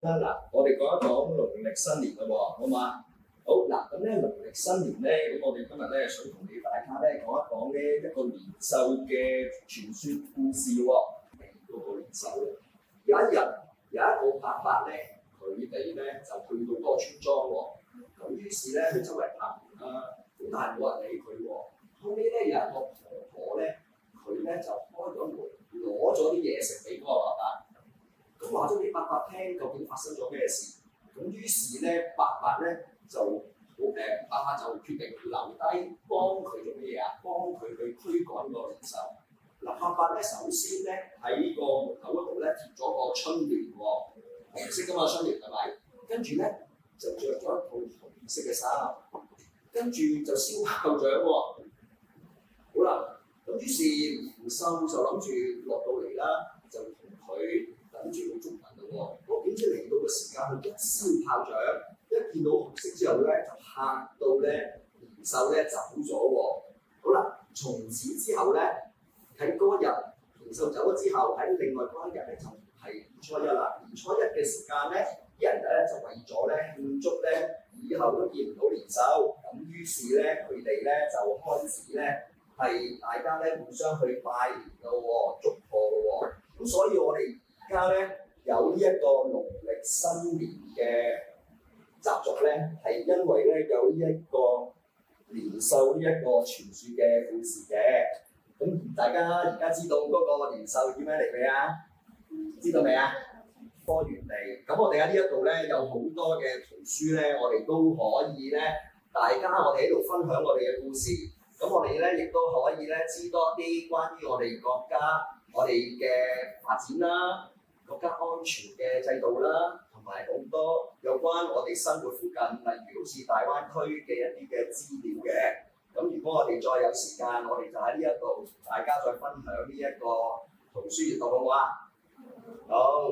嗱，我哋講一講農曆新年啦喎，好嘛？好嗱，咁咧農曆新年咧，咁我哋今日咧想同你大家咧講一講呢一個年獸嘅傳說故事喎。嗰個年獸咧，有一日有一個伯伯咧，佢哋咧就去到嗰個村莊喎，咁於是咧佢周圍拍門啦，咁但係冇人理佢喎。後尾咧有一個婆婆咧，佢咧就開咗門，攞咗啲嘢食俾嗰個伯伯。咁話咗俾伯伯聽，究竟發生咗咩事？咁於是咧，伯伯咧就伯伯就決定留低幫佢做咩嘢啊？幫佢去驅趕個年獸。嗱，伯伯咧首先咧喺個門口嗰度咧貼咗個春聯喎，紅色㗎嘛春聯係咪？跟住咧就着咗一套紅色嘅衫，跟住就燒炮仗喎。好啦，咁於是年獸就諗住落到嚟啦，就同佢等住佢捉人咯喎，我點知嚟到嘅時間，佢一燒炮仗，一見到紅色之後咧，就嚇到咧年獸咧走咗喎。好啦，從此之後咧，喺嗰日年獸走咗之後，喺另外嗰一日咧就係年初一啦。年初一嘅時間咧，啲人咧就為咗咧慶祝咧以後都見唔到年獸，咁於是咧佢哋咧就開始咧係大家咧互相去拜年咯喎，祝賀咯喎。咁所以我哋而家咧有呢一個農曆新年嘅習俗咧，係因為咧有呢一個年獸呢一個傳說嘅故事嘅。咁大家而家知道嗰個年獸點樣嚟未啊？知道未啊？多元嚟。咁我哋喺呢一度咧有好多嘅圖書咧，我哋都可以咧，大家我哋喺度分享我哋嘅故事。咁我哋咧亦都可以咧知多啲關於我哋國家我哋嘅發展啦。國家安全嘅制度啦，同埋好多有關我哋生活附近，例如好似大灣區嘅一啲嘅資料嘅。咁如果我哋再有時間，我哋就喺呢一度大家再分享呢一個圖書閱讀好唔好啊？好。